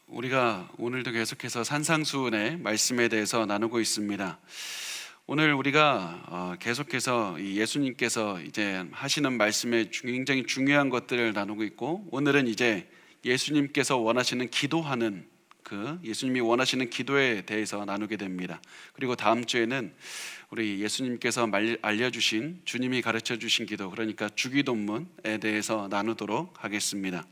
우리가 오늘도 계속해서 산상수훈의 말씀에 대해서 나누고 있습니다. 오늘 우리가 계속해서 예수님께서 이제 하시는 말씀에 굉장히 중요한 것들을 나누고 있고, 오늘은 이제 예수님께서 원하시는 기도하는 예수님이 원하시는 기도에 대해서 나누게 됩니다. 그리고 다음 주에는 우리 예수님께서 알려주신, 주님이 가르쳐 주신 기도, 그러니까 주기도문에 대해서 나누도록 하겠습니다.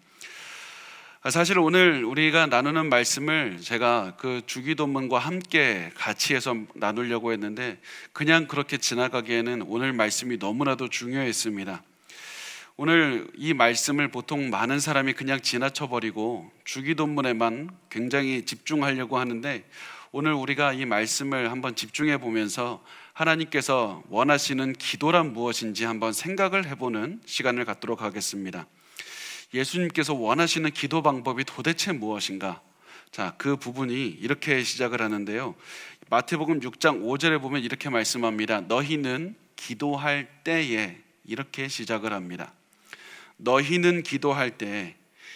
사실 오늘 우리가 나누는 말씀을 제가 그 주기도문과 함께 같이 해서 나누려고 했는데, 그냥 그렇게 지나가기에는 오늘 말씀이 너무나도 중요했습니다. 오늘 이 말씀을 보통 많은 사람이 그냥 지나쳐버리고 주기도문에만 굉장히 집중하려고 하는데, 오늘 우리가 이 말씀을 한번 집중해 보면서 하나님께서 원하시는 기도란 무엇인지 한번 생각을 해보는 시간을 갖도록 하겠습니다. 예수님께서 원하시는 기도 방법이 도대체 무엇인가? 자, 그 부분이 이렇게 시작을 하는데요. 마태복음 6장 5절에 보면 이렇게 말씀합니다. 너희는 기도할 때에, 이렇게 시작을 합니다. 너희는 기도할 때,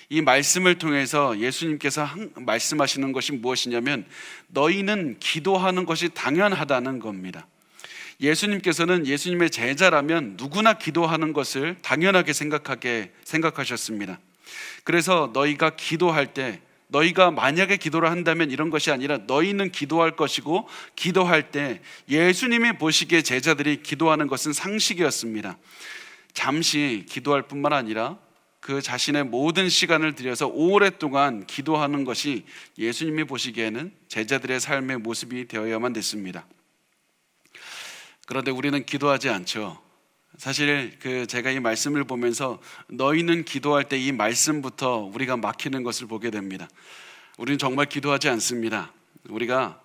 이 말씀을 통해서 예수님께서 말씀하시는 것이 무엇이냐면, 너희는 기도하는 것이 당연하다는 겁니다. 예수님께서는 예수님의 제자라면 누구나 기도하는 것을 당연하게 생각하셨습니다. 그래서 너희가 기도할 때, 너희가 만약에 기도를 한다면 이런 것이 아니라 너희는 기도할 것이고, 기도할 때 예수님이 보시기에 제자들이 기도하는 것은 상식이었습니다. 잠시 기도할 뿐만 아니라 그 자신의 모든 시간을 들여서 오랫동안 기도하는 것이 예수님이 보시기에는 제자들의 삶의 모습이 되어야만 됐습니다. 그런데 우리는 기도하지 않죠. 사실 제가 이 말씀을 보면서 너희는 기도할 때 이 말씀부터 우리가 막히는 것을 보게 됩니다. 우리는 정말 기도하지 않습니다. 우리가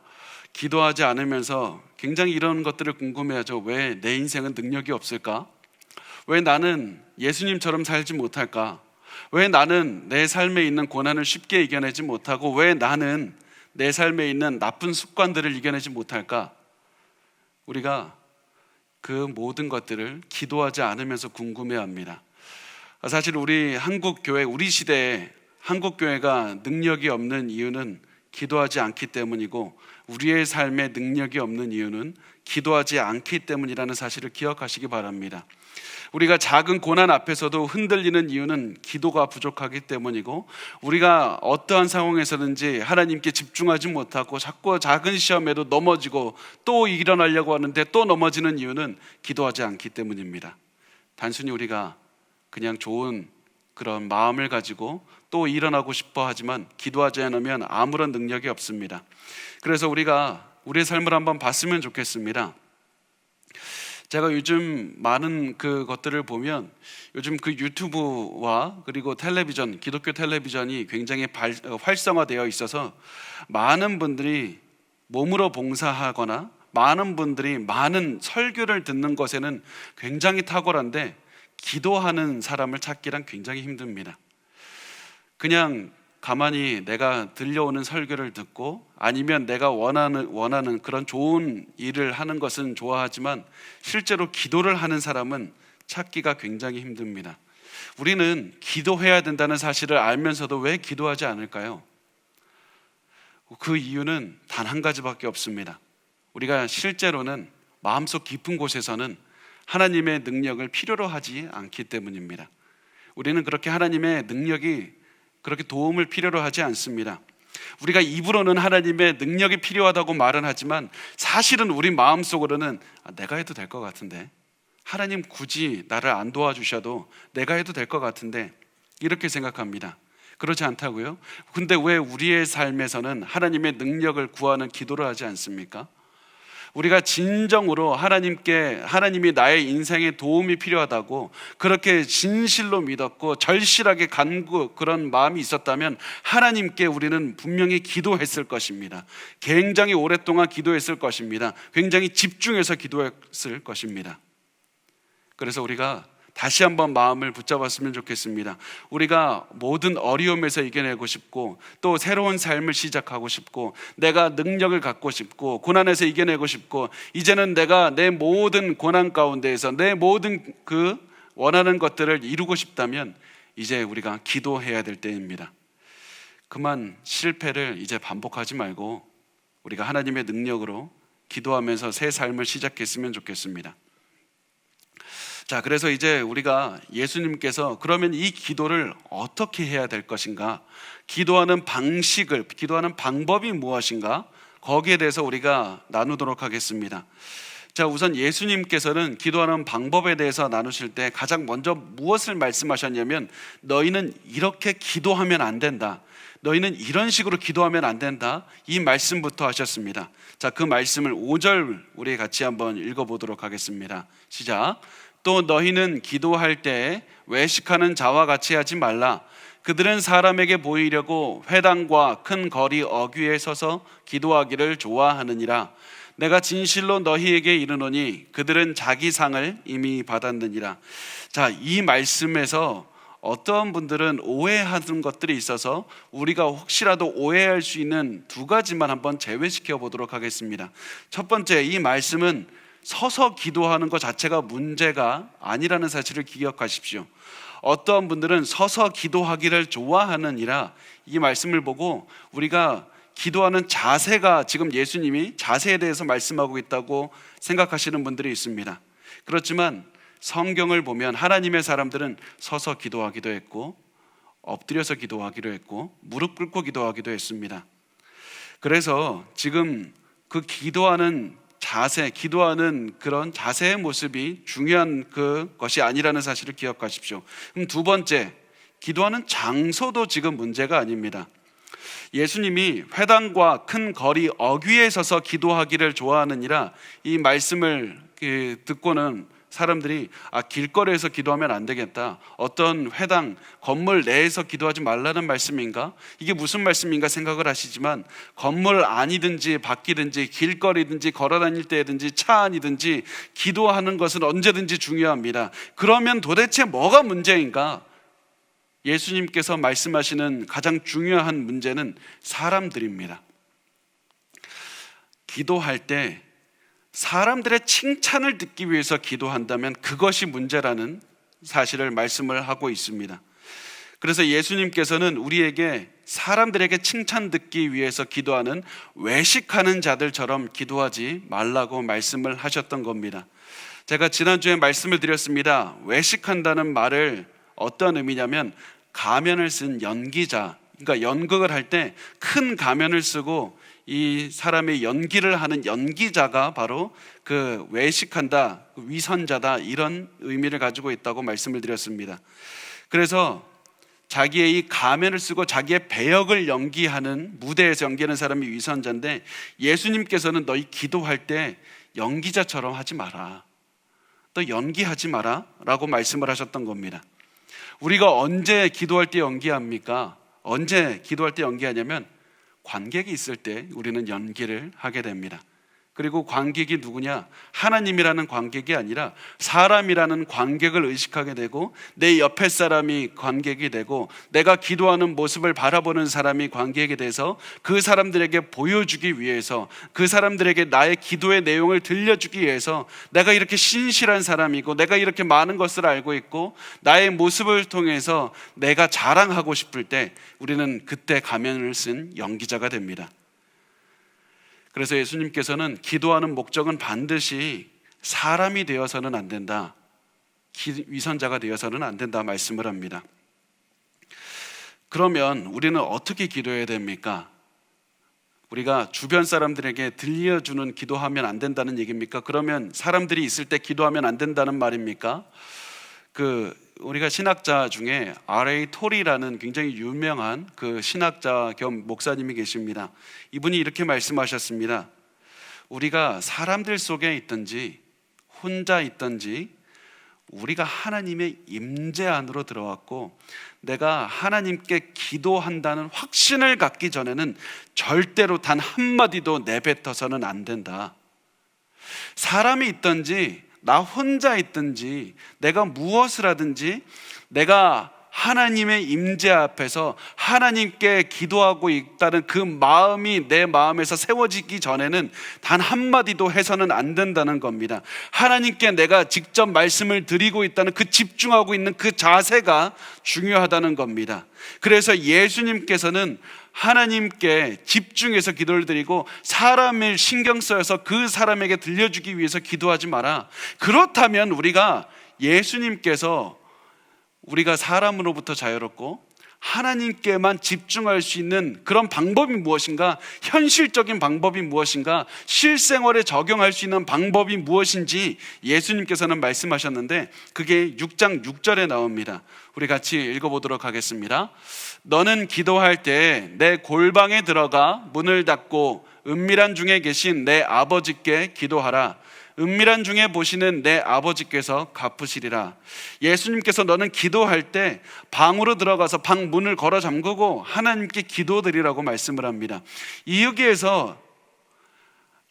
기도하지 않으면서 굉장히 이런 것들을 궁금해하죠. 왜 내 인생은 능력이 없을까? 왜 나는 예수님처럼 살지 못할까? 왜 나는 내 삶에 있는 고난을 쉽게 이겨내지 못하고, 왜 나는 내 삶에 있는 나쁜 습관들을 이겨내지 못할까? 우리가 그 모든 것들을 기도하지 않으면서 궁금해합니다. 사실 우리 한국교회, 우리 시대에 한국교회가 능력이 없는 이유는 기도하지 않기 때문이고, 우리의 삶에 능력이 없는 이유는 기도하지 않기 때문이라는 사실을 기억하시기 바랍니다. 우리가 작은 고난 앞에서도 흔들리는 이유는 기도가 부족하기 때문이고, 우리가 어떠한 상황에서든지 하나님께 집중하지 못하고 자꾸 작은 시험에도 넘어지고 또 일어나려고 하는데 또 넘어지는 이유는 기도하지 않기 때문입니다. 단순히 우리가 그냥 좋은 그런 마음을 가지고 또 일어나고 싶어 하지만 기도하지 않으면 아무런 능력이 없습니다. 그래서 우리가 우리의 삶을 한번 봤으면 좋겠습니다. 제가 요즘 많은 것들을 보면, 요즘 유튜브와 그리고 텔레비전, 기독교 텔레비전이 굉장히 활성화되어 있어서 많은 분들이 몸으로 봉사하거나 많은 분들이 많은 설교를 듣는 것에는 굉장히 탁월한데, 기도하는 사람을 찾기란 굉장히 힘듭니다. 그냥 가만히 내가 들려오는 설교를 듣고, 아니면 내가 원하는 그런 좋은 일을 하는 것은 좋아하지만 실제로 기도를 하는 사람은 찾기가 굉장히 힘듭니다. 우리는 기도해야 된다는 사실을 알면서도 왜 기도하지 않을까요? 그 이유는 단 한 가지밖에 없습니다. 우리가 실제로는 마음속 깊은 곳에서는 하나님의 능력을 필요로 하지 않기 때문입니다. 우리는 그렇게 하나님의 능력이 그렇게 도움을 필요로 하지 않습니다. 우리가 입으로는 하나님의 능력이 필요하다고 말은 하지만, 사실은 우리 마음속으로는 내가 해도 될 것 같은데, 하나님 굳이 나를 안 도와주셔도 내가 해도 될 것 같은데, 이렇게 생각합니다. 그렇지 않다고요? 근데 왜 우리의 삶에서는 하나님의 능력을 구하는 기도를 하지 않습니까? 우리가 진정으로 하나님이 나의 인생에 도움이 필요하다고 그렇게 진실로 믿었고 절실하게 그런 마음이 있었다면 하나님께 우리는 분명히 기도했을 것입니다. 굉장히 오랫동안 기도했을 것입니다. 굉장히 집중해서 기도했을 것입니다. 그래서 우리가 다시 한번 마음을 붙잡았으면 좋겠습니다. 우리가 모든 어려움에서 이겨내고 싶고, 또 새로운 삶을 시작하고 싶고, 내가 능력을 갖고 싶고, 고난에서 이겨내고 싶고, 이제는 내가 내 모든 고난 가운데에서 내 모든 원하는 것들을 이루고 싶다면 이제 우리가 기도해야 될 때입니다. 그만 실패를 이제 반복하지 말고 우리가 하나님의 능력으로 기도하면서 새 삶을 시작했으면 좋겠습니다. 자, 그래서 이제 우리가 예수님께서 그러면 이 기도를 어떻게 해야 될 것인가, 기도하는 방식을, 기도하는 방법이 무엇인가, 거기에 대해서 우리가 나누도록 하겠습니다. 자, 우선 예수님께서는 기도하는 방법에 대해서 나누실 때 가장 먼저 무엇을 말씀하셨냐면, 너희는 이렇게 기도하면 안 된다, 너희는 이런 식으로 기도하면 안 된다, 이 말씀부터 하셨습니다. 자, 그 말씀을 5절 우리 같이 한번 읽어보도록 하겠습니다. 시작. 또 너희는 기도할 때 외식하는 자와 같이 하지 말라. 그들은 사람에게 보이려고 회당과 큰 거리 어귀에 서서 기도하기를 좋아하느니라. 내가 진실로 너희에게 이르노니 그들은 자기 상을 이미 받았느니라. 자, 이 말씀에서 어떤 분들은 오해하는 것들이 있어서 우리가 혹시라도 오해할 수 있는 두 가지만 한번 제외시켜 보도록 하겠습니다. 첫 번째, 이 말씀은 서서 기도하는 것 자체가 문제가 아니라는 사실을 기억하십시오. 어떤 분들은 서서 기도하기를 좋아하느니라, 이 말씀을 보고 우리가 기도하는 자세가 지금 예수님이 자세에 대해서 말씀하고 있다고 생각하시는 분들이 있습니다. 그렇지만 성경을 보면 하나님의 사람들은 서서 기도하기도 했고 엎드려서 기도하기도 했고 무릎 꿇고 기도하기도 했습니다. 그래서 지금 그 기도하는 자세, 기도하는 그런 자세의 모습이 중요한 그것이 아니라는 사실을 기억하십시오. 그럼 두 번째, 기도하는 장소도 지금 문제가 아닙니다. 예수님이 회당과 큰 거리 어귀에 서서 기도하기를 좋아하느니라, 이 말씀을 듣고는 사람들이 길거리에서 기도하면 안 되겠다, 어떤 회당 건물 내에서 기도하지 말라는 말씀인가, 이게 무슨 말씀인가 생각을 하시지만, 건물 안이든지 밖이든지 길거리든지 걸어다닐 때든지 차 안이든지 기도하는 것은 언제든지 중요합니다. 그러면 도대체 뭐가 문제인가? 예수님께서 말씀하시는 가장 중요한 문제는 사람들입니다. 기도할 때 사람들의 칭찬을 듣기 위해서 기도한다면 그것이 문제라는 사실을 말씀을 하고 있습니다. 그래서 예수님께서는 우리에게 사람들에게 칭찬 듣기 위해서 기도하는 외식하는 자들처럼 기도하지 말라고 말씀을 하셨던 겁니다. 제가 지난주에 말씀을 드렸습니다. 외식한다는 말을 어떤 의미냐면, 가면을 쓴 연기자, 그러니까 연극을 할 때 큰 가면을 쓰고 이 사람의 연기를 하는 연기자가 바로 그 외식한다, 위선자다, 이런 의미를 가지고 있다고 말씀을 드렸습니다. 그래서 자기의 이 가면을 쓰고 자기의 배역을 연기하는, 무대에서 연기하는 사람이 위선자인데, 예수님께서는 너희 기도할 때 연기자처럼 하지 마라, 또 연기하지 마라 라고 말씀을 하셨던 겁니다. 우리가 언제 기도할 때 연기합니까? 언제 기도할 때 연기하냐면 관객이 있을 때 우리는 연기를 하게 됩니다. 그리고 관객이 누구냐? 하나님이라는 관객이 아니라 사람이라는 관객을 의식하게 되고, 내 옆에 사람이 관객이 되고, 내가 기도하는 모습을 바라보는 사람이 관객이 돼서 그 사람들에게 보여주기 위해서, 그 사람들에게 나의 기도의 내용을 들려주기 위해서, 내가 이렇게 신실한 사람이고 내가 이렇게 많은 것을 알고 있고 나의 모습을 통해서 내가 자랑하고 싶을 때 우리는 그때 가면을 쓴 연기자가 됩니다. 그래서 예수님께서는 기도하는 목적은 반드시 사람이 되어서는 안 된다, 위선자가 되어서는 안 된다 말씀을 합니다. 그러면 우리는 어떻게 기도해야 됩니까? 우리가 주변 사람들에게 들려주는 기도하면 안 된다는 얘기입니까? 그러면 사람들이 있을 때 기도하면 안 된다는 말입니까? 우리가 신학자 중에 R.A. 톨이라는 굉장히 유명한 그 신학자 겸 목사님이 계십니다. 이분이 이렇게 말씀하셨습니다. 우리가 사람들 속에 있든지 혼자 있든지 우리가 하나님의 임재 안으로 들어왔고 내가 하나님께 기도한다는 확신을 갖기 전에는 절대로 단 한마디도 내뱉어서는 안 된다. 사람이 있든지 나 혼자 있든지 내가 무엇을 하든지 내가 하나님의 임재 앞에서 하나님께 기도하고 있다는 그 마음이 내 마음에서 세워지기 전에는 단 한마디도 해서는 안 된다는 겁니다. 하나님께 내가 직접 말씀을 드리고 있다는 그 집중하고 있는 그 자세가 중요하다는 겁니다. 그래서 예수님께서는 하나님께 집중해서 기도를 드리고 사람을 신경 써서 그 사람에게 들려주기 위해서 기도하지 마라. 그렇다면 예수님께서 우리가 사람으로부터 자유롭고 하나님께만 집중할 수 있는 그런 방법이 무엇인가, 현실적인 방법이 무엇인가, 실생활에 적용할 수 있는 방법이 무엇인지 예수님께서는 말씀하셨는데 그게 6장 6절에 나옵니다. 우리 같이 읽어보도록 하겠습니다. 너는 기도할 때 내 골방에 들어가 문을 닫고 은밀한 중에 계신 내 아버지께 기도하라. 은밀한 중에 보시는 내 아버지께서 갚으시리라. 예수님께서 너는 기도할 때 방으로 들어가서 방 문을 걸어 잠그고 하나님께 기도드리라고 말씀을 합니다. 여기에서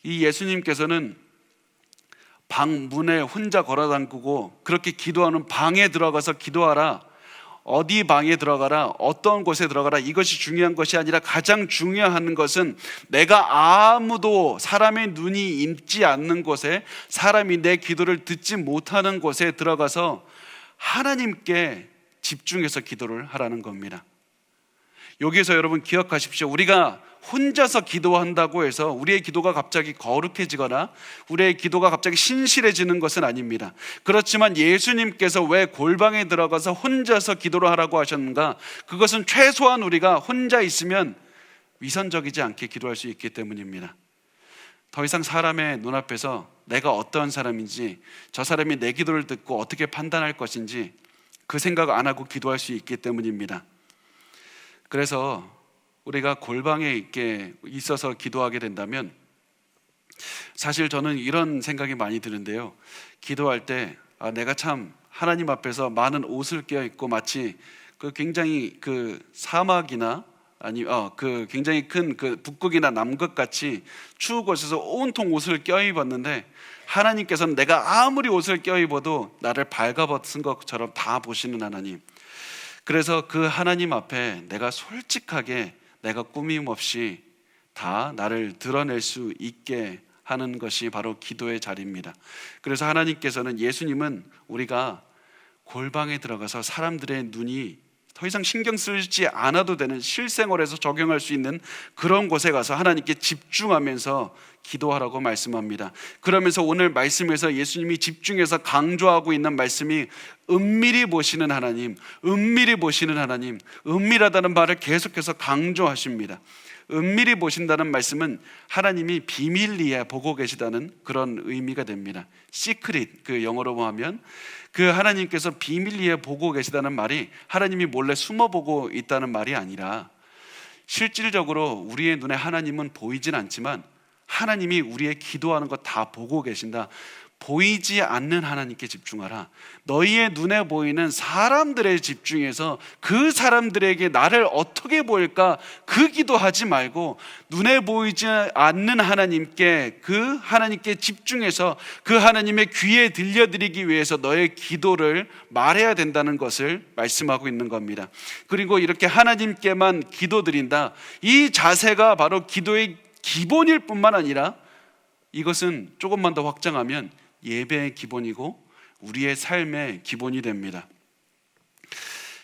이 예수님께서는 방 문에 혼자 걸어 잠그고 그렇게 기도하는 방에 들어가서 기도하라, 어디 방에 들어가라, 어떤 곳에 들어가라, 이것이 중요한 것이 아니라 가장 중요한 것은 내가 아무도 사람의 눈이 있지 않는 곳에, 사람이 내 기도를 듣지 못하는 곳에 들어가서 하나님께 집중해서 기도를 하라는 겁니다. 여기에서 여러분 기억하십시오. 우리가 혼자서 기도한다고 해서 우리의 기도가 갑자기 거룩해지거나 우리의 기도가 갑자기 신실해지는 것은 아닙니다. 그렇지만 예수님께서 왜 골방에 들어가서 혼자서 기도를 하라고 하셨는가? 그것은 최소한 우리가 혼자 있으면 위선적이지 않게 기도할 수 있기 때문입니다. 더 이상 사람의 눈앞에서 내가 어떠한 사람인지, 저 사람이 내 기도를 듣고 어떻게 판단할 것인지 그 생각 안 하고 기도할 수 있기 때문입니다. 그래서 우리가 골방에 있어서 기도하게 된다면, 사실 저는 이런 생각이 많이 드는데요, 기도할 때 내가 참 하나님 앞에서 많은 옷을 껴입고 마치 굉장히 사막이나 굉장히 큰 북극이나 남극 같이 추운 곳에서 온통 옷을 껴입었는데 하나님께서는 내가 아무리 옷을 껴입어도 나를 발가벗은 것처럼 다 보시는 하나님. 그래서 그 하나님 앞에 내가 솔직하게, 내가 꾸밈 없이 다 나를 드러낼 수 있게 하는 것이 바로 기도의 자리입니다. 그래서 하나님께서는, 예수님은 우리가 골방에 들어가서 사람들의 눈이 더 이상 신경 쓰지 않아도 되는, 실생활에서 적용할 수 있는 그런 곳에 가서 하나님께 집중하면서 기도하라고 말씀합니다. 그러면서 오늘 말씀에서 예수님이 집중해서 강조하고 있는 말씀이 은밀히 보시는 하나님, 은밀히 보시는 하나님, 은밀하다는 말을 계속해서 강조하십니다. 은밀히 보신다는 말씀은 하나님이 비밀리에 보고 계시다는 그런 의미가 됩니다. 시크릿, 영어로 하면 하나님께서 비밀리에 보고 계시다는 말이 하나님이 몰래 숨어 보고 있다는 말이 아니라, 실질적으로 우리의 눈에 하나님은 보이진 않지만 하나님이 우리의 기도하는 거 다 보고 계신다. 보이지 않는 하나님께 집중하라. 너희의 눈에 보이는 사람들에 집중해서 그 사람들에게 나를 어떻게 보일까 그 기도하지 말고, 눈에 보이지 않는 하나님께, 그 하나님께 집중해서 그 하나님의 귀에 들려드리기 위해서 너의 기도를 말해야 된다는 것을 말씀하고 있는 겁니다. 그리고 이렇게 하나님께만 기도드린다, 이 자세가 바로 기도의 기본일 뿐만 아니라 이것은 조금만 더 확장하면 예배의 기본이고 우리의 삶의 기본이 됩니다.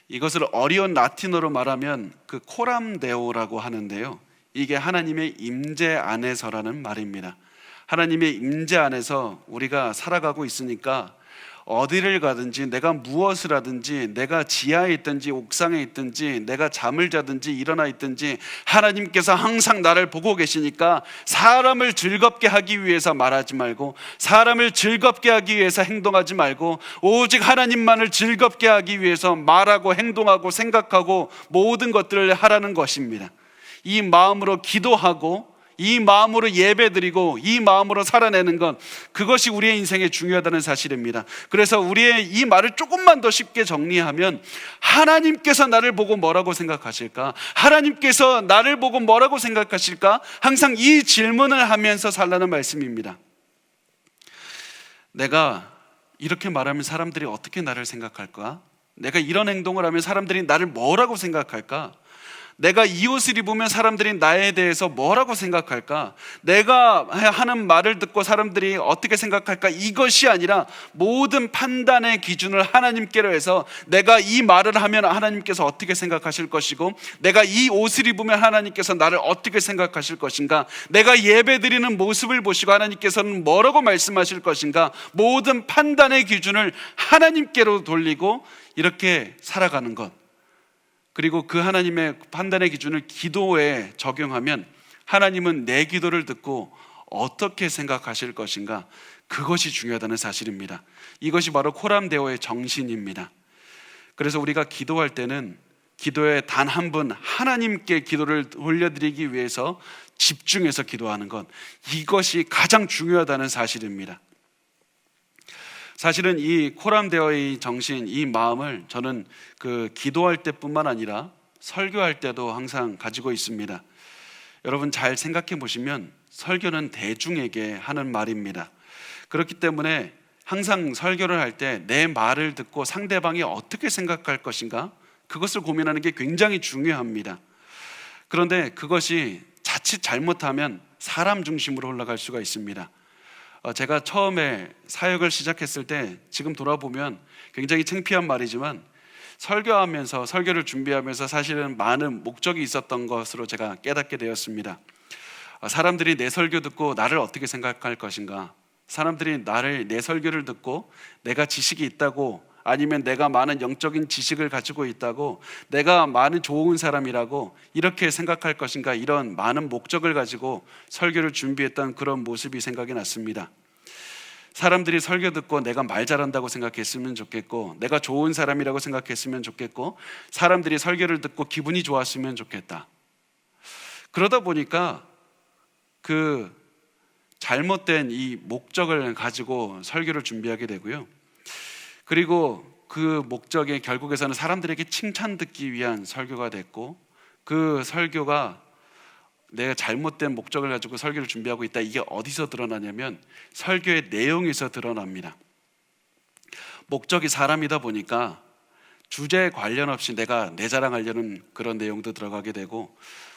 이것을 어려운 라틴어로 말하면 코람데오라고 하는데요, 이게 하나님의 임재 안에서라는 말입니다. 하나님의 임재 안에서 우리가 살아가고 있으니까 어디를 가든지, 내가 무엇을 하든지, 내가 지하에 있든지 옥상에 있든지, 내가 잠을 자든지 일어나 있든지 하나님께서 항상 나를 보고 계시니까 사람을 즐겁게 하기 위해서 말하지 말고, 사람을 즐겁게 하기 위해서 행동하지 말고, 오직 하나님만을 즐겁게 하기 위해서 말하고 행동하고 생각하고 모든 것들을 하라는 것입니다. 이 마음으로 기도하고, 이 마음으로 예배드리고, 이 마음으로 살아내는 것, 그것이 우리의 인생에 중요하다는 사실입니다. 그래서 우리의 이 말을 조금만 더 쉽게 정리하면, 하나님께서 나를 보고 뭐라고 생각하실까? 하나님께서 나를 보고 뭐라고 생각하실까? 항상 이 질문을 하면서 살라는 말씀입니다. 내가 이렇게 말하면 사람들이 어떻게 나를 생각할까? 내가 이런 행동을 하면 사람들이 나를 뭐라고 생각할까? 내가 이 옷을 입으면 사람들이 나에 대해서 뭐라고 생각할까? 내가 하는 말을 듣고 사람들이 어떻게 생각할까? 이것이 아니라 모든 판단의 기준을 하나님께로 해서 내가 이 말을 하면 하나님께서 어떻게 생각하실 것이고, 내가 이 옷을 입으면 하나님께서 나를 어떻게 생각하실 것인가, 내가 예배드리는 모습을 보시고 하나님께서는 뭐라고 말씀하실 것인가, 모든 판단의 기준을 하나님께로 돌리고 이렇게 살아가는 것, 그리고 그 하나님의 판단의 기준을 기도에 적용하면 하나님은 내 기도를 듣고 어떻게 생각하실 것인가, 그것이 중요하다는 사실입니다. 이것이 바로 코람데오의 정신입니다. 그래서 우리가 기도할 때는 기도에 단 한 분 하나님께 기도를 올려드리기 위해서 집중해서 기도하는 것, 이것이 가장 중요하다는 사실입니다. 사실은 이 코람데오의 정신, 이 마음을 저는 기도할 때뿐만 아니라 설교할 때도 항상 가지고 있습니다. 여러분 잘 생각해 보시면 설교는 대중에게 하는 말입니다. 그렇기 때문에 항상 설교를 할 때 내 말을 듣고 상대방이 어떻게 생각할 것인가, 그것을 고민하는 게 굉장히 중요합니다. 그런데 그것이 자칫 잘못하면 사람 중심으로 올라갈 수가 있습니다. 제가 처음에 사역을 시작했을 때 지금 돌아보면 굉장히 창피한 말이지만, 설교하면서 설교를 준비하면서 사실은 많은 목적이 있었던 것으로 제가 깨닫게 되었습니다. 사람들이 내 설교 듣고 나를 어떻게 생각할 것인가, 사람들이 내 설교를 듣고 내가 지식이 있다고, 아니면 내가 많은 영적인 지식을 가지고 있다고, 내가 많은 좋은 사람이라고 이렇게 생각할 것인가, 이런 많은 목적을 가지고 설교를 준비했던 그런 모습이 생각이 났습니다. 사람들이 설교 듣고 내가 말 잘한다고 생각했으면 좋겠고, 내가 좋은 사람이라고 생각했으면 좋겠고, 사람들이 설교를 듣고 기분이 좋았으면 좋겠다. 그러다 보니까 그 잘못된 이 목적을 가지고 설교를 준비하게 되고요, 그리고 그 목적이 결국에서는 사람들에게 칭찬 듣기 위한 설교가 됐고, 그 설교가 내가 잘못된 목적을 가지고 설교를 준비하고 있다, 이게 어디서 드러나냐면 설교의 내용에서 드러납니다. 목적이 사람이다 보니까 주제에 관련 없이 내가 내 자랑하려는 그런 내용도 들어가게 되고,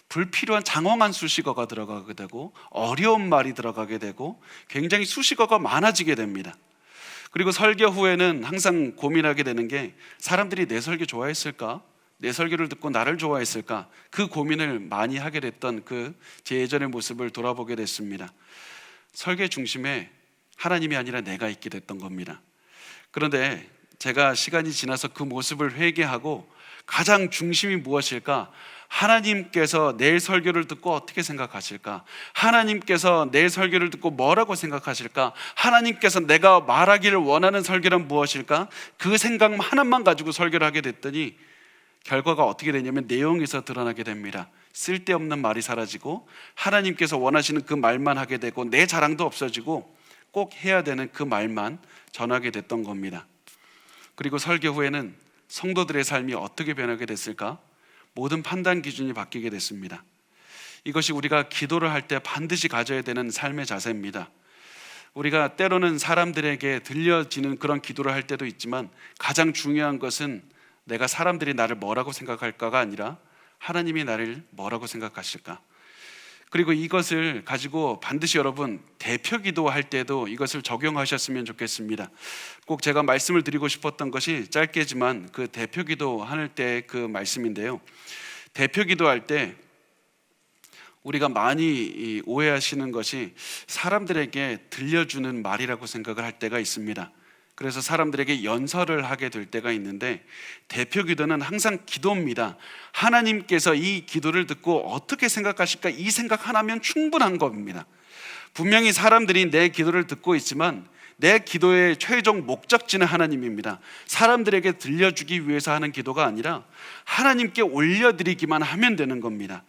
불필요한 장황한 수식어가 들어가게 되고, 어려운 말이 들어가게 되고, 굉장히 수식어가 많아지게 됩니다. 그리고 설교 후에는 항상 고민하게 되는 게, 사람들이 내 설교 좋아했을까? 내 설교를 듣고 나를 좋아했을까? 그 고민을 많이 하게 됐던 제 예전의 모습을 돌아보게 됐습니다. 설교 중심에 하나님이 아니라 내가 있게 됐던 겁니다. 그런데 제가 시간이 지나서 그 모습을 회개하고, 가장 중심이 무엇일까? 하나님께서 내 설교를 듣고 어떻게 생각하실까? 하나님께서 내 설교를 듣고 뭐라고 생각하실까? 하나님께서 내가 말하기를 원하는 설교란 무엇일까? 그 생각 하나만 가지고 설교를 하게 됐더니 결과가 어떻게 되냐면 내용에서 드러나게 됩니다. 쓸데없는 말이 사라지고 하나님께서 원하시는 그 말만 하게 되고, 내 자랑도 없어지고 꼭 해야 되는 그 말만 전하게 됐던 겁니다. 그리고 설교 후에는 성도들의 삶이 어떻게 변하게 됐을까? 모든 판단 기준이 바뀌게 됐습니다. 이것이 우리가 기도를 할 때 반드시 가져야 되는 삶의 자세입니다. 우리가 때로는 사람들에게 들려지는 그런 기도를 할 때도 있지만, 가장 중요한 것은 내가 사람들이 나를 뭐라고 생각할까가 아니라 하나님이 나를 뭐라고 생각하실까. 그리고 이것을 가지고 반드시 여러분 대표 기도할 때도 이것을 적용하셨으면 좋겠습니다. 꼭 제가 말씀을 드리고 싶었던 것이 짧게지만 그 대표 기도할 때 그 말씀인데요, 대표 기도할 때 우리가 많이 오해하시는 것이 사람들에게 들려주는 말이라고 생각을 할 때가 있습니다. 그래서 사람들에게 연설을 하게 될 때가 있는데, 대표 기도는 항상 기도입니다. 하나님께서 이 기도를 듣고 어떻게 생각하실까, 이 생각 하나면 충분한 겁니다. 분명히 사람들이 내 기도를 듣고 있지만 내 기도의 최종 목적지는 하나님입니다. 사람들에게 들려주기 위해서 하는 기도가 아니라 하나님께 올려드리기만 하면 되는 겁니다.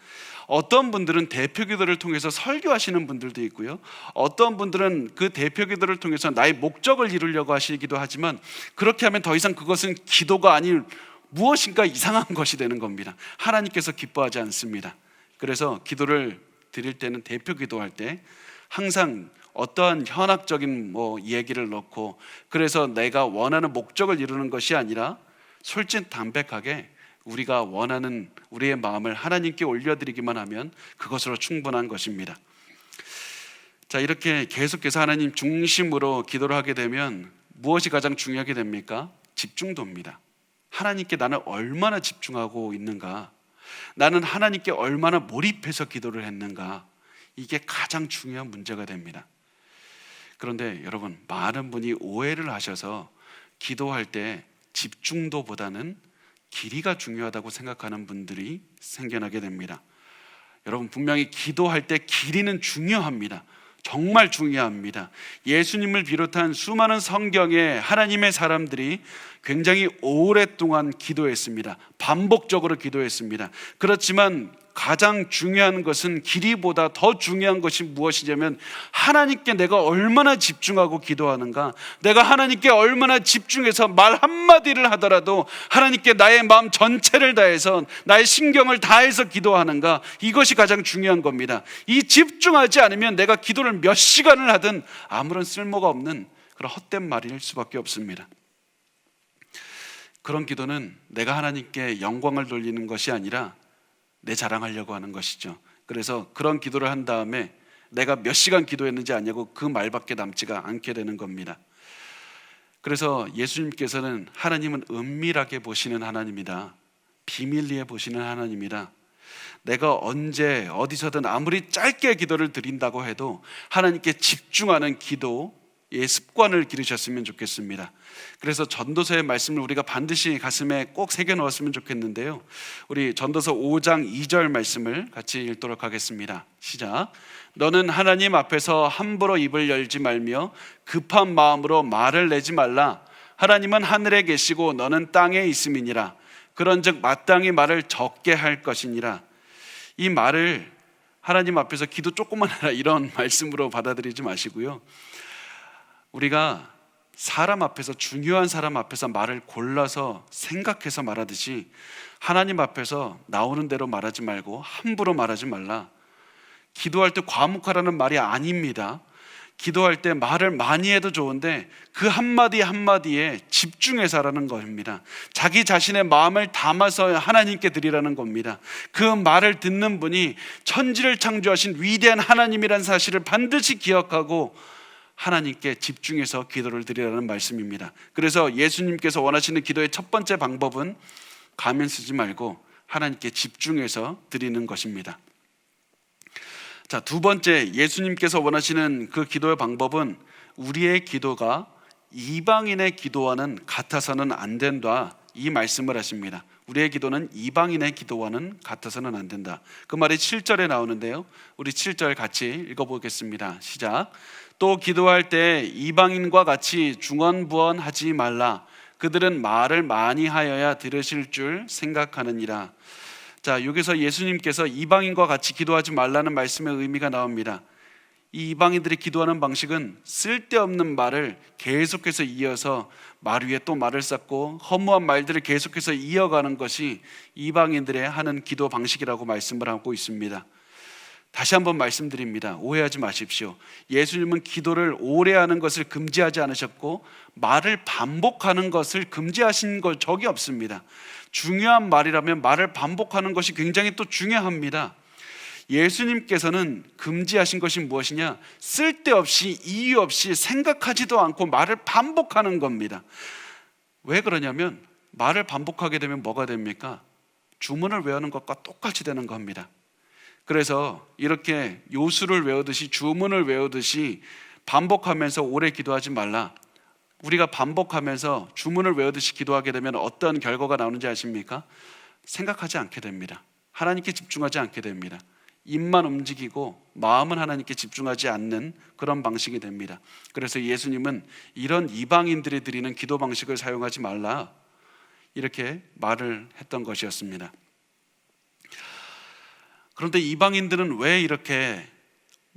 어떤 분들은 대표 기도를 통해서 설교하시는 분들도 있고요, 어떤 분들은 그 대표 기도를 통해서 나의 목적을 이루려고 하시기도 하지만, 그렇게 하면 더 이상 그것은 기도가 아닌 무엇인가 이상한 것이 되는 겁니다. 하나님께서 기뻐하지 않습니다. 그래서 기도를 드릴 때는, 대표 기도할 때 항상 어떠한 현학적인 얘기를 넣고, 그래서 내가 원하는 목적을 이루는 것이 아니라 솔직담백하게 우리가 원하는 우리의 마음을 하나님께 올려드리기만 하면 그것으로 충분한 것입니다. 자, 이렇게 계속해서 하나님 중심으로 기도를 하게 되면 무엇이 가장 중요하게 됩니까? 집중도입니다. 하나님께 나는 얼마나 집중하고 있는가, 나는 하나님께 얼마나 몰입해서 기도를 했는가, 이게 가장 중요한 문제가 됩니다. 그런데 여러분, 많은 분이 오해를 하셔서 기도할 때 집중도보다는 길이가 중요하다고 생각하는 분들이 생겨나게 됩니다. 여러분, 분명히 기도할 때 길이는 중요합니다. 정말 중요합니다. 예수님을 비롯한 수많은 성경의 하나님의 사람들이 굉장히 오랫동안 기도했습니다. 반복적으로 기도했습니다. 그렇지만 가장 중요한 것은 길이보다 더 중요한 것이 무엇이냐면 하나님께 내가 얼마나 집중하고 기도하는가, 내가 하나님께 얼마나 집중해서 말 한마디를 하더라도 하나님께 나의 마음 전체를 다해서 나의 신경을 다해서 기도하는가, 이것이 가장 중요한 겁니다. 이 집중하지 않으면 내가 기도를 몇 시간을 하든 아무런 쓸모가 없는 그런 헛된 말일 수밖에 없습니다. 그런 기도는 내가 하나님께 영광을 돌리는 것이 아니라 내 자랑하려고 하는 것이죠. 그래서 그런 기도를 한 다음에 내가 몇 시간 기도했는지 아냐고 그 말밖에 남지가 않게 되는 겁니다. 그래서 예수님께서는 하나님은 은밀하게 보시는 하나님이다, 비밀리에 보시는 하나님이다. 내가 언제 어디서든 아무리 짧게 기도를 드린다고 해도 하나님께 집중하는 기도의 습관을 기르셨으면 좋겠습니다. 그래서 전도서의 말씀을 우리가 반드시 가슴에 꼭 새겨 넣었으면 좋겠는데요, 우리 전도서 5장 2절 말씀을 같이 읽도록 하겠습니다. 시작. 너는 하나님 앞에서 함부로 입을 열지 말며 급한 마음으로 말을 내지 말라. 하나님은 하늘에 계시고 너는 땅에 있음이니라. 그런즉 마땅히 말을 적게 할 것이니라. 이 말을 하나님 앞에서 기도 조금만 하라, 이런 말씀으로 받아들이지 마시고요, 우리가 사람 앞에서, 중요한 사람 앞에서 말을 골라서 생각해서 말하듯이 하나님 앞에서 나오는 대로 말하지 말고 함부로 말하지 말라. 기도할 때 과묵하라는 말이 아닙니다. 기도할 때 말을 많이 해도 좋은데 그 한마디 한마디에 집중해서 하라는 겁니다. 자기 자신의 마음을 담아서 하나님께 드리라는 겁니다. 그 말을 듣는 분이 천지를 창조하신 위대한 하나님이라는 사실을 반드시 기억하고 하나님께 집중해서 기도를 드리라는 말씀입니다. 그래서 예수님께서 원하시는 기도의 첫 번째 방법은 가면 쓰지 말고 하나님께 집중해서 드리는 것입니다. 자, 두 번째, 예수님께서 원하시는 그 기도의 방법은 우리의 기도가 이방인의 기도와는 같아서는 안 된다, 이 말씀을 하십니다. 우리의 기도는 이방인의 기도와는 같아서는 안 된다. 그 말이 7절에 나오는데요, 우리 7절 같이 읽어보겠습니다. 시작. 또 기도할 때 이방인과 같이 중언부언하지 말라. 그들은 말을 많이 하여야 들으실 줄 생각하느니라. 자, 여기서 예수님께서 이방인과 같이 기도하지 말라는 말씀의 의미가 나옵니다. 이 이방인들이 기도하는 방식은 쓸데없는 말을 계속해서 이어서 말 위에 또 말을 쌓고 허무한 말들을 계속해서 이어가는 것이 이방인들의 하는 기도 방식이라고 말씀을 하고 있습니다. 다시 한번 말씀드립니다. 오해하지 마십시오. 예수님은 기도를 오래 하는 것을 금지하지 않으셨고 말을 반복하는 것을 금지하신 것 적이 없습니다. 중요한 말이라면 말을 반복하는 것이 굉장히 또 중요합니다. 예수님께서는 금지하신 것이 무엇이냐? 쓸데없이, 이유 없이, 생각하지도 않고 말을 반복하는 겁니다. 왜 그러냐면 말을 반복하게 되면 뭐가 됩니까? 주문을 외우는 것과 똑같이 되는 겁니다. 그래서 이렇게 요수를 외우듯이, 주문을 외우듯이 반복하면서 오래 기도하지 말라. 우리가 반복하면서 주문을 외우듯이 기도하게 되면 어떤 결과가 나오는지 아십니까? 생각하지 않게 됩니다. 하나님께 집중하지 않게 됩니다. 입만 움직이고 마음은 하나님께 집중하지 않는 그런 방식이 됩니다. 그래서 예수님은 이런 이방인들이 드리는 기도 방식을 사용하지 말라, 이렇게 말을 했던 것이었습니다. 그런데 이방인들은 왜 이렇게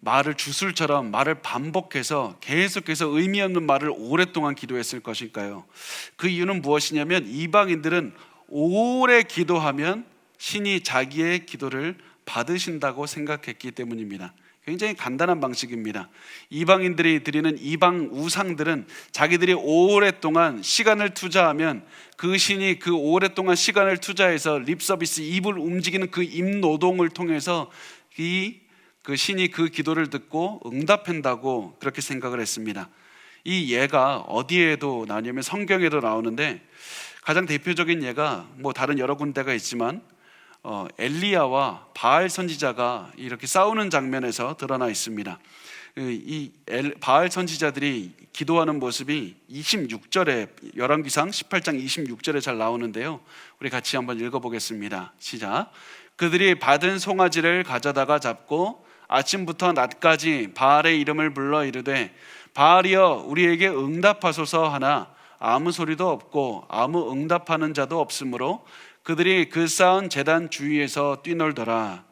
말을 주술처럼 말을 반복해서 계속해서 의미 없는 말을 오랫동안 기도했을 것일까요? 그 이유는 무엇이냐면 이방인들은 오래 기도하면 신이 자기의 기도를 받으신다고 생각했기 때문입니다. 굉장히 간단한 방식입니다. 이방인들이 드리는 이방 우상들은 자기들이 오랫동안 시간을 투자하면 그 신이 그 오랫동안 시간을 투자해서 립서비스, 입을 움직이는 그 입노동을 통해서 그 신이 그 기도를 듣고 응답한다고 그렇게 생각을 했습니다. 이 예가 어디에도 나오냐면 성경에도 나오는데, 가장 대표적인 예가 뭐 다른 여러 군데가 있지만 엘리야와 바알 선지자가 이렇게 싸우는 장면에서 드러나 있습니다. 이 바알 선지자들이 기도하는 모습이 26절에, 열왕기상 18장 26절에 잘 나오는데요, 우리 같이 한번 읽어보겠습니다. 시작. 그들이 받은 송아지를 가져다가 잡고 아침부터 낮까지 바알의 이름을 불러 이르되 바알이여 우리에게 응답하소서 하나 아무 소리도 없고 아무 응답하는 자도 없으므로 그들이 그 쌓은 제단 주위에서 뛰놀더라.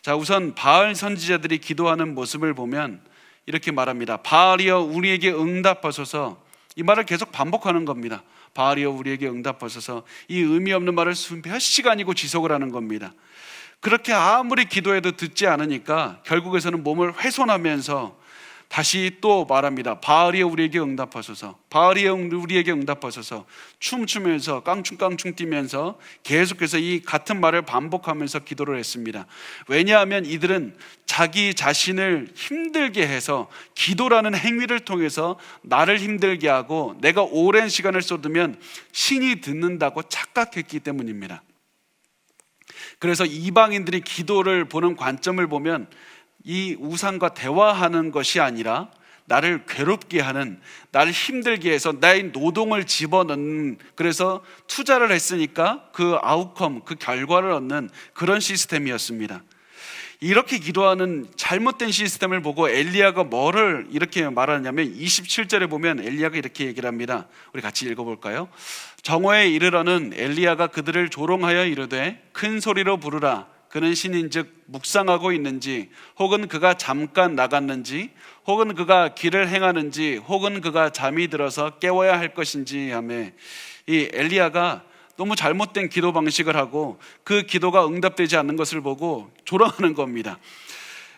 자, 우선 바알 선지자들이 기도하는 모습을 보면 이렇게 말합니다. 바알이여 우리에게 응답하소서. 이 말을 계속 반복하는 겁니다. 바알이여 우리에게 응답하소서. 이 의미 없는 말을 몇 시간이고 지속을 하는 겁니다. 그렇게 아무리 기도해도 듣지 않으니까 결국에서는 몸을 훼손하면서 다시 또 말합니다. 바알이여 우리에게 응답하소서. 바알이여 우리에게 응답하소서. 춤추면서 깡충깡충 뛰면서 계속해서 이 같은 말을 반복하면서 기도를 했습니다. 왜냐하면 이들은 자기 자신을 힘들게 해서 기도라는 행위를 통해서 나를 힘들게 하고 내가 오랜 시간을 쏟으면 신이 듣는다고 착각했기 때문입니다. 그래서 이방인들이 기도를 보는 관점을 보면 이 우상과 대화하는 것이 아니라 나를 괴롭게 하는, 나를 힘들게 해서 나의 노동을 집어넣는, 그래서 투자를 했으니까 그 아웃컴, 그 결과를 얻는 그런 시스템이었습니다. 이렇게 기도하는 잘못된 시스템을 보고 엘리야가 뭐를 이렇게 말하냐면 27절에 보면 엘리야가 이렇게 얘기를 합니다. 우리 같이 읽어볼까요? 정오에 이르러는 엘리야가 그들을 조롱하여 이르되 큰 소리로 부르라. 그는 신인즉 묵상하고 있는지, 혹은 그가 잠깐 나갔는지, 혹은 그가 길을 행하는지, 혹은 그가 잠이 들어서 깨워야 할 것인지 하며, 이 엘리야가 너무 잘못된 기도 방식을 하고 그 기도가 응답되지 않는 것을 보고 조롱하는 겁니다.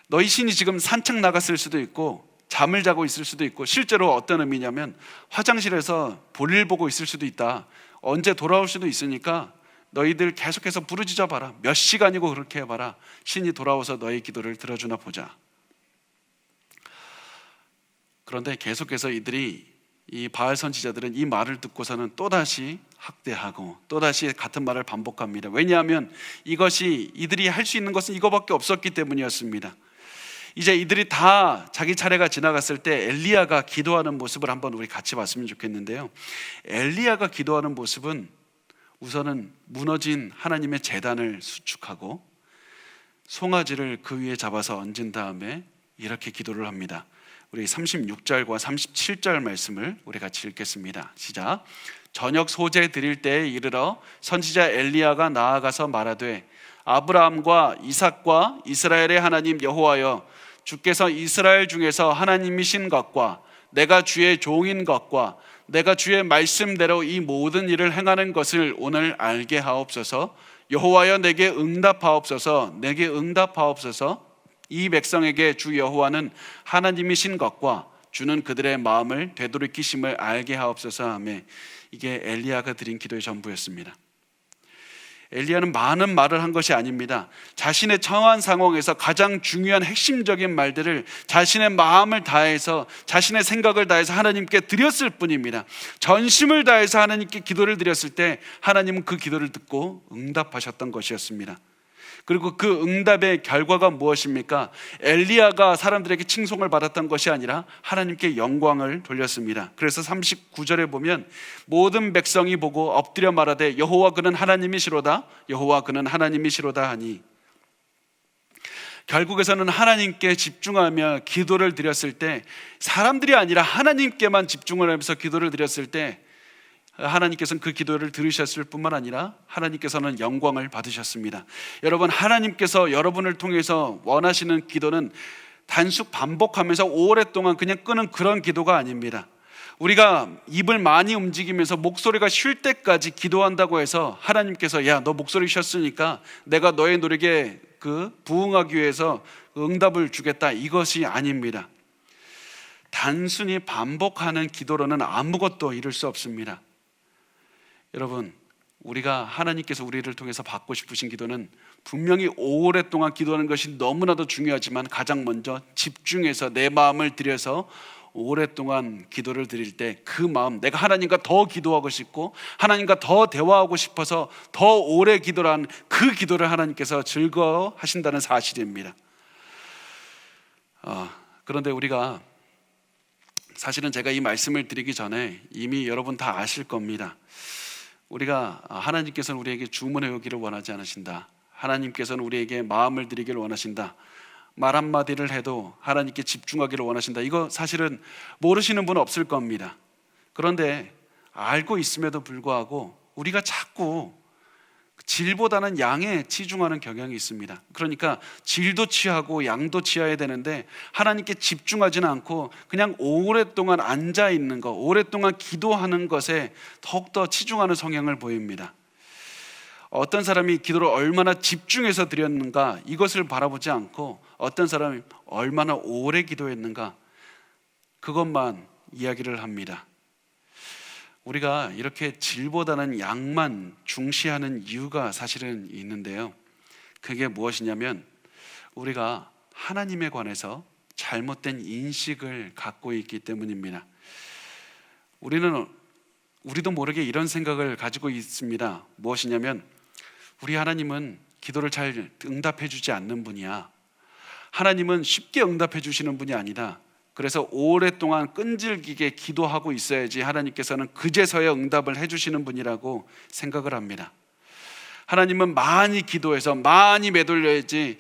너희 신이 지금 산책 나갔을 수도 있고 잠을 자고 있을 수도 있고, 실제로 어떤 의미냐면 화장실에서 볼일 보고 있을 수도 있다. 언제 돌아올 수도 있으니까 너희들 계속해서 부르짖어 봐라. 몇 시간이고 그렇게 해봐라. 신이 돌아와서 너희 기도를 들어주나 보자. 그런데 계속해서 이 바알 선지자들은 이 말을 듣고서는 또다시 학대하고 또다시 같은 말을 반복합니다. 왜냐하면 이것이 이들이 할 수 있는 것은 이거밖에 없었기 때문이었습니다. 이제 이들이 다 자기 차례가 지나갔을 때 엘리야가 기도하는 모습을 한번 우리 같이 봤으면 좋겠는데요, 엘리야가 기도하는 모습은 우선은 무너진 하나님의 제단을 수축하고 송아지를 그 위에 잡아서 얹은 다음에 이렇게 기도를 합니다. 우리 36절과 37절 말씀을 우리 같이 읽겠습니다. 시작. 저녁 소재 드릴 때에 이르러 선지자 엘리야가 나아가서 말하되 아브라함과 이삭과 이스라엘의 하나님 여호와여, 주께서 이스라엘 중에서 하나님이신 것과 내가 주의 종인 것과 내가 주의 말씀대로 이 모든 일을 행하는 것을 오늘 알게 하옵소서. 여호와여 내게 응답하옵소서. 내게 응답하옵소서. 이 백성에게 주 여호와는 하나님이신 것과 주는 그들의 마음을 되돌이키심을 알게 하옵소서 하며, 이게 엘리야가 드린 기도의 전부였습니다. 엘리야는 많은 말을 한 것이 아닙니다. 자신의 처한 상황에서 가장 중요한 핵심적인 말들을 자신의 마음을 다해서, 자신의 생각을 다해서 하나님께 드렸을 뿐입니다. 전심을 다해서 하나님께 기도를 드렸을 때 하나님은 그 기도를 듣고 응답하셨던 것이었습니다. 그리고 그 응답의 결과가 무엇입니까? 엘리야가 사람들에게 칭송을 받았던 것이 아니라 하나님께 영광을 돌렸습니다. 그래서 39절에 보면 모든 백성이 보고 엎드려 말하되 여호와 그는 하나님이시로다, 여호와 그는 하나님이시로다 하니, 결국에서는 하나님께 집중하며 기도를 드렸을 때, 사람들이 아니라 하나님께만 집중을 하면서 기도를 드렸을 때 하나님께서는 그 기도를 들으셨을 뿐만 아니라 하나님께서는 영광을 받으셨습니다. 여러분, 하나님께서 여러분을 통해서 원하시는 기도는 단순 반복하면서 오랫동안 그냥 끄는 그런 기도가 아닙니다. 우리가 입을 많이 움직이면서 목소리가 쉴 때까지 기도한다고 해서 하나님께서 야, 너 목소리 쉬었으니까 내가 너의 노력에 부응하기 위해서 응답을 주겠다, 이것이 아닙니다. 단순히 반복하는 기도로는 아무것도 이룰 수 없습니다. 여러분, 우리가 하나님께서 우리를 통해서 받고 싶으신 기도는 분명히 오랫동안 기도하는 것이 너무나도 중요하지만 가장 먼저 집중해서 내 마음을 들여서 오랫동안 기도를 드릴 때 그 마음, 내가 하나님과 더 기도하고 싶고 하나님과 더 대화하고 싶어서 더 오래 기도를 한 그 기도를 하나님께서 즐거워하신다는 사실입니다. 그런데 우리가 사실은 제가 이 말씀을 드리기 전에 이미 여러분 다 아실 겁니다. 우리가 하나님께서는 우리에게 주문해 오기를 원하지 않으신다, 하나님께서는 우리에게 마음을 드리기를 원하신다, 말 한마디를 해도 하나님께 집중하기를 원하신다, 이거 사실은 모르시는 분은 없을 겁니다. 그런데 알고 있음에도 불구하고 우리가 자꾸 질보다는 양에 치중하는 경향이 있습니다. 그러니까 질도 취하고 양도 취해야 되는데 하나님께 집중하지는 않고 그냥 오랫동안 앉아 있는 것, 오랫동안 기도하는 것에 더욱더 치중하는 성향을 보입니다. 어떤 사람이 기도를 얼마나 집중해서 드렸는가, 이것을 바라보지 않고 어떤 사람이 얼마나 오래 기도했는가, 그것만 이야기를 합니다. 우리가 이렇게 질보다는 양만 중시하는 이유가 사실은 있는데요, 그게 무엇이냐면 우리가 하나님에 관해서 잘못된 인식을 갖고 있기 때문입니다. 우리도 모르게 이런 생각을 가지고 있습니다. 무엇이냐면 우리 하나님은 기도를 잘 응답해 주지 않는 분이야, 하나님은 쉽게 응답해 주시는 분이 아니다, 그래서 오랫동안 끈질기게 기도하고 있어야지 하나님께서는 그제서야 응답을 해주시는 분이라고 생각을 합니다. 하나님은 많이 기도해서 많이 매달려야지,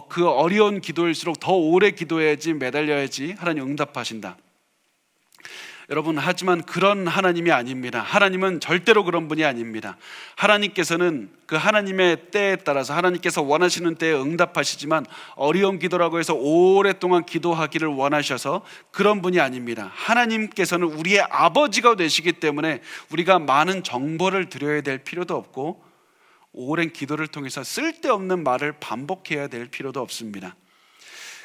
그 어려운 기도일수록 더 오래 기도해야지, 매달려야지 하나님 응답하신다. 여러분, 하지만 그런 하나님이 아닙니다. 하나님은 절대로 그런 분이 아닙니다. 하나님께서는 그 하나님의 때에 따라서 하나님께서 원하시는 때에 응답하시지만 어려운 기도라고 해서 오랫동안 기도하기를 원하셔서 그런 분이 아닙니다. 하나님께서는 우리의 아버지가 되시기 때문에 우리가 많은 정보를 드려야 될 필요도 없고 오랜 기도를 통해서 쓸데없는 말을 반복해야 될 필요도 없습니다.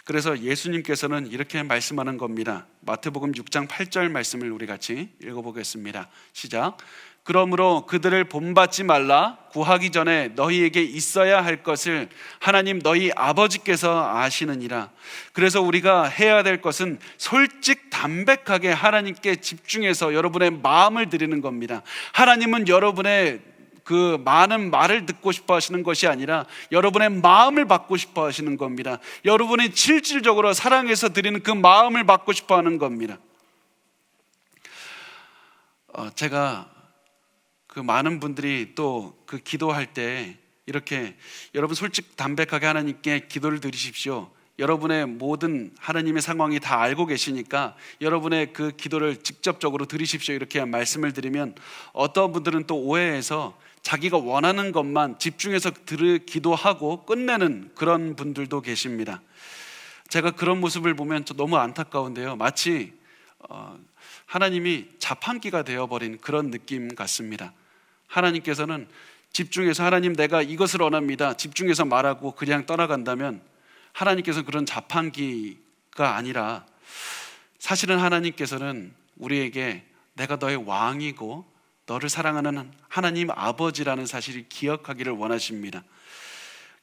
그래서 예수님께서는 이렇게 말씀하는 겁니다. 마태복음 6장 8절 말씀을 우리 같이 읽어보겠습니다. 시작. 그러므로 그들을 본받지 말라. 구하기 전에 너희에게 있어야 할 것을 하나님 너희 아버지께서 아시느니라. 그래서 우리가 해야 될 것은 솔직 담백하게 하나님께 집중해서 여러분의 마음을 드리는 겁니다. 하나님은 여러분의 그 많은 말을 듣고 싶어 하시는 것이 아니라 여러분의 마음을 받고 싶어 하시는 겁니다. 여러분이 실질적으로 사랑해서 드리는 그 마음을 받고 싶어 하는 겁니다. 제가 그 많은 분들이 또 그 기도할 때 이렇게 여러분 솔직 담백하게 하나님께 기도를 드리십시오, 여러분의 모든 하나님의 상황이 다 알고 계시니까 여러분의 그 기도를 직접적으로 드리십시오, 이렇게 말씀을 드리면 어떤 분들은 또 오해해서 자기가 원하는 것만 집중해서 기도하고 끝내는 그런 분들도 계십니다. 제가 그런 모습을 보면 너무 안타까운데요, 마치 하나님이 자판기가 되어버린 그런 느낌 같습니다. 하나님께서는 집중해서 하나님 내가 이것을 원합니다, 집중해서 말하고 그냥 떠나간다면 하나님께서는 그런 자판기가 아니라 사실은 하나님께서는 우리에게 내가 너의 왕이고 너를 사랑하는 하나님 아버지라는 사실을 기억하기를 원하십니다.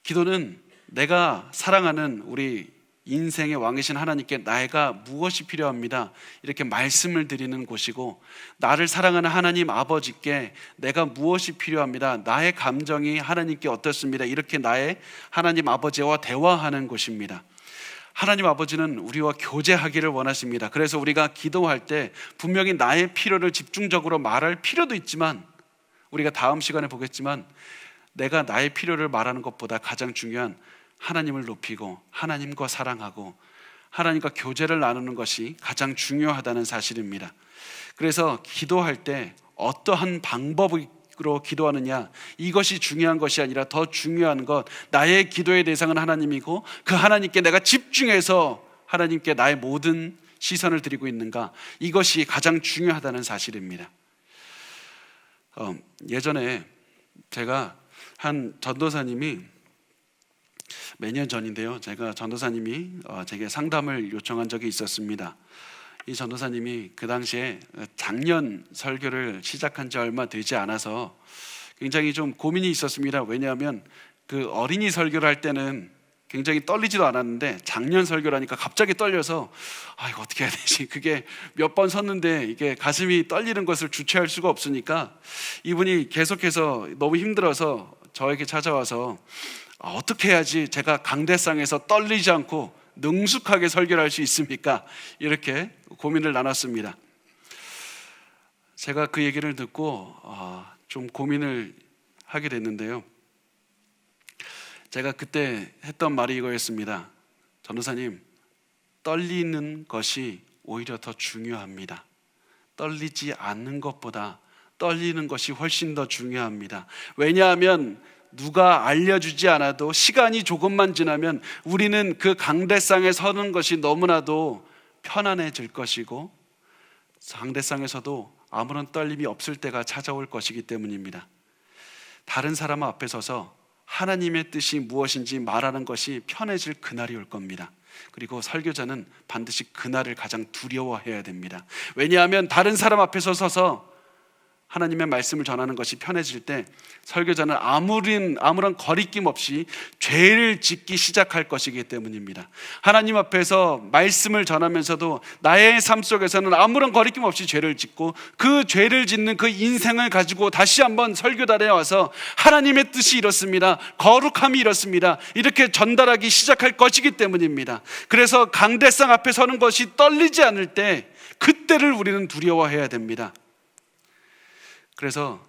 기도는 내가 사랑하는 우리 인생의 왕이신 하나님께 내가 무엇이 필요합니다, 이렇게 말씀을 드리는 곳이고, 나를 사랑하는 하나님 아버지께 내가 무엇이 필요합니다, 나의 감정이 하나님께 어떻습니다, 이렇게 나의 하나님 아버지와 대화하는 곳입니다. 하나님 아버지는 우리와 교제하기를 원하십니다. 그래서 우리가 기도할 때 분명히 나의 필요를 집중적으로 말할 필요도 있지만, 우리가 다음 시간에 보겠지만 내가 나의 필요를 말하는 것보다 가장 중요한 하나님을 높이고 하나님과 사랑하고 하나님과 교제를 나누는 것이 가장 중요하다는 사실입니다. 그래서 기도할 때 어떠한 방법으로 기도하느냐, 이것이 중요한 것이 아니라 더 중요한 것, 나의 기도의 대상은 하나님이고 그 하나님께 내가 집중해서 하나님께 나의 모든 시선을 드리고 있는가, 이것이 가장 중요하다는 사실입니다. 예전에 제가 한 전도사님이 몇 년 전인데요, 제가 전도사님이 제게 상담을 요청한 적이 있었습니다. 이 전도사님이 그 당시에 작년 설교를 시작한 지 얼마 되지 않아서 굉장히 좀 고민이 있었습니다. 왜냐하면 그 어린이 설교를 할 때는 굉장히 떨리지도 않았는데 작년 설교라니까 갑자기 떨려서 이거 어떻게 해야 되지? 그게 몇 번 섰는데 이게 가슴이 떨리는 것을 주체할 수가 없으니까 이분이 계속해서 너무 힘들어서 저에게 찾아와서 어떻게 해야지 제가 강대상에서 떨리지 않고 능숙하게 설교를 할 수 있습니까? 이렇게 고민을 나눴습니다. 제가 그 얘기를 듣고 좀 고민을 하게 됐는데요, 제가 그때 했던 말이 이거였습니다. 전도사님, 떨리는 것이 오히려 더 중요합니다. 떨리지 않는 것보다 떨리는 것이 훨씬 더 중요합니다. 왜냐하면 누가 알려주지 않아도 시간이 조금만 지나면 우리는 그 강대상에 서는 것이 너무나도 편안해질 것이고 강대상에서도 아무런 떨림이 없을 때가 찾아올 것이기 때문입니다. 다른 사람 앞에 서서 하나님의 뜻이 무엇인지 말하는 것이 편해질 그날이 올 겁니다. 그리고 설교자는 반드시 그날을 가장 두려워해야 됩니다. 왜냐하면 다른 사람 앞에 서서 하나님의 말씀을 전하는 것이 편해질 때 설교자는 아무런 거리낌 없이 죄를 짓기 시작할 것이기 때문입니다. 하나님 앞에서 말씀을 전하면서도 나의 삶 속에서는 아무런 거리낌 없이 죄를 짓고 그 죄를 짓는 그 인생을 가지고 다시 한번 설교단에 와서 하나님의 뜻이 이렇습니다, 거룩함이 이렇습니다, 이렇게 전달하기 시작할 것이기 때문입니다. 그래서 강대상 앞에 서는 것이 떨리지 않을 때 그때를 우리는 두려워해야 됩니다. 그래서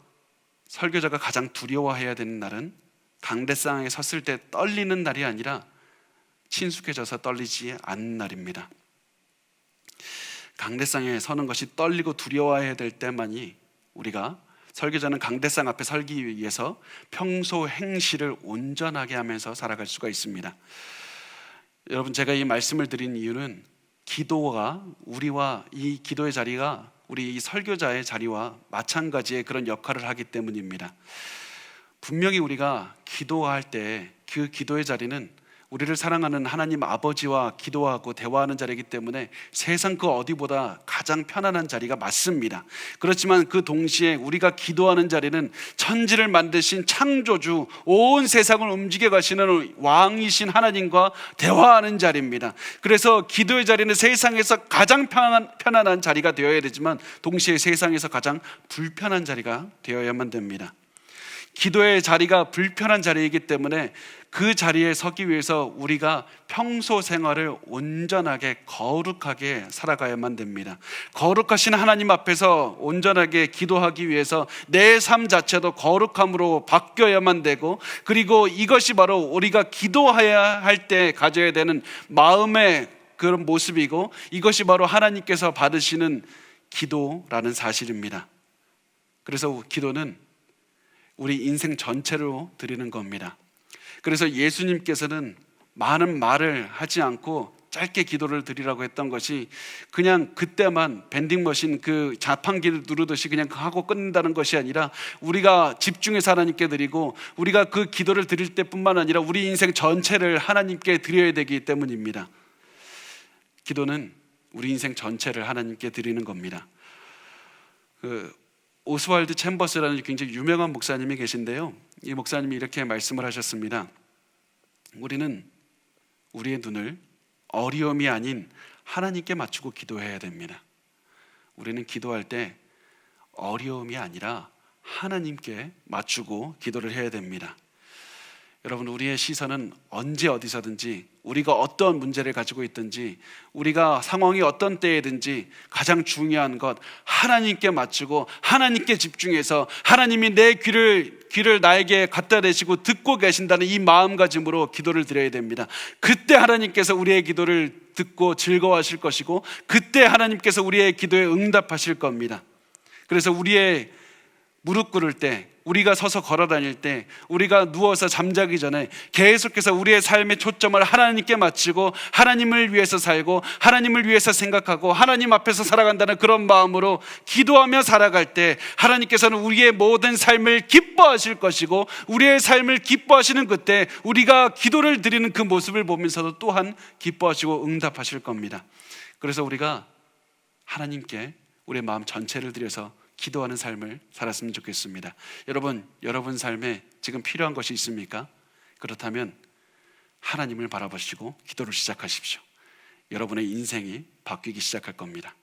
설교자가 가장 두려워해야 되는 날은 강대상에 섰을 때 떨리는 날이 아니라 친숙해져서 떨리지 않는 날입니다. 강대상에 서는 것이 떨리고 두려워해야 될 때만이 우리가 설교자는 강대상 앞에 설기 위해서 평소 행실을 온전하게 하면서 살아갈 수가 있습니다. 여러분, 제가 이 말씀을 드린 이유는 기도가 우리와 이 기도의 자리가 우리 이 설교자의 자리와 마찬가지의 그런 역할을 하기 때문입니다. 분명히 우리가 기도할 때 그 기도의 자리는 우리를 사랑하는 하나님 아버지와 기도하고 대화하는 자리이기 때문에 세상 그 어디보다 가장 편안한 자리가 맞습니다. 그렇지만 그 동시에 우리가 기도하는 자리는 천지를 만드신 창조주, 온 세상을 움직여 가시는 왕이신 하나님과 대화하는 자리입니다. 그래서 기도의 자리는 세상에서 가장 편안한 자리가 되어야 되지만 동시에 세상에서 가장 불편한 자리가 되어야만 됩니다. 기도의 자리가 불편한 자리이기 때문에 그 자리에 서기 위해서 우리가 평소 생활을 온전하게 거룩하게 살아가야만 됩니다. 거룩하신 하나님 앞에서 온전하게 기도하기 위해서 내 삶 자체도 거룩함으로 바뀌어야만 되고, 그리고 이것이 바로 우리가 기도해야 할 때 가져야 되는 마음의 그런 모습이고, 이것이 바로 하나님께서 받으시는 기도라는 사실입니다. 그래서 기도는 우리 인생 전체로 드리는 겁니다. 그래서 예수님께서는 많은 말을 하지 않고 짧게 기도를 드리라고 했던 것이 그냥 그때만 밴딩머신 그 자판기를 누르듯이 그냥 하고 끝낸다는 것이 아니라 우리가 집중해서 하나님께 드리고 우리가 그 기도를 드릴 때뿐만 아니라 우리 인생 전체를 하나님께 드려야 되기 때문입니다. 기도는 우리 인생 전체를 하나님께 드리는 겁니다. 오스왈드 챔버스라는 굉장히 유명한 목사님이 계신데요, 이 목사님이 이렇게 말씀을 하셨습니다. 우리는 우리의 눈을 어려움이 아닌 하나님께 맞추고 기도해야 됩니다. 우리는 기도할 때 어려움이 아니라 하나님께 맞추고 기도를 해야 됩니다. 여러분, 우리의 시선은 언제 어디서든지 우리가 어떤 문제를 가지고 있든지 우리가 상황이 어떤 때이든지 가장 중요한 것, 하나님께 맞추고 하나님께 집중해서 하나님이 내 귀를 나에게 갖다 대시고 듣고 계신다는 이 마음가짐으로 기도를 드려야 됩니다. 그때 하나님께서 우리의 기도를 듣고 즐거워하실 것이고 그때 하나님께서 우리의 기도에 응답하실 겁니다. 그래서 우리의 무릎 꿇을 때, 우리가 서서 걸어 다닐 때, 우리가 누워서 잠자기 전에 계속해서 우리의 삶의 초점을 하나님께 맞추고 하나님을 위해서 살고 하나님을 위해서 생각하고 하나님 앞에서 살아간다는 그런 마음으로 기도하며 살아갈 때 하나님께서는 우리의 모든 삶을 기뻐하실 것이고, 우리의 삶을 기뻐하시는 그때 우리가 기도를 드리는 그 모습을 보면서도 또한 기뻐하시고 응답하실 겁니다. 그래서 우리가 하나님께 우리의 마음 전체를 들여서 기도하는 삶을 살았으면 좋겠습니다. 여러분 삶에 지금 필요한 것이 있습니까? 그렇다면 하나님을 바라보시고 기도를 시작하십시오. 여러분의 인생이 바뀌기 시작할 겁니다.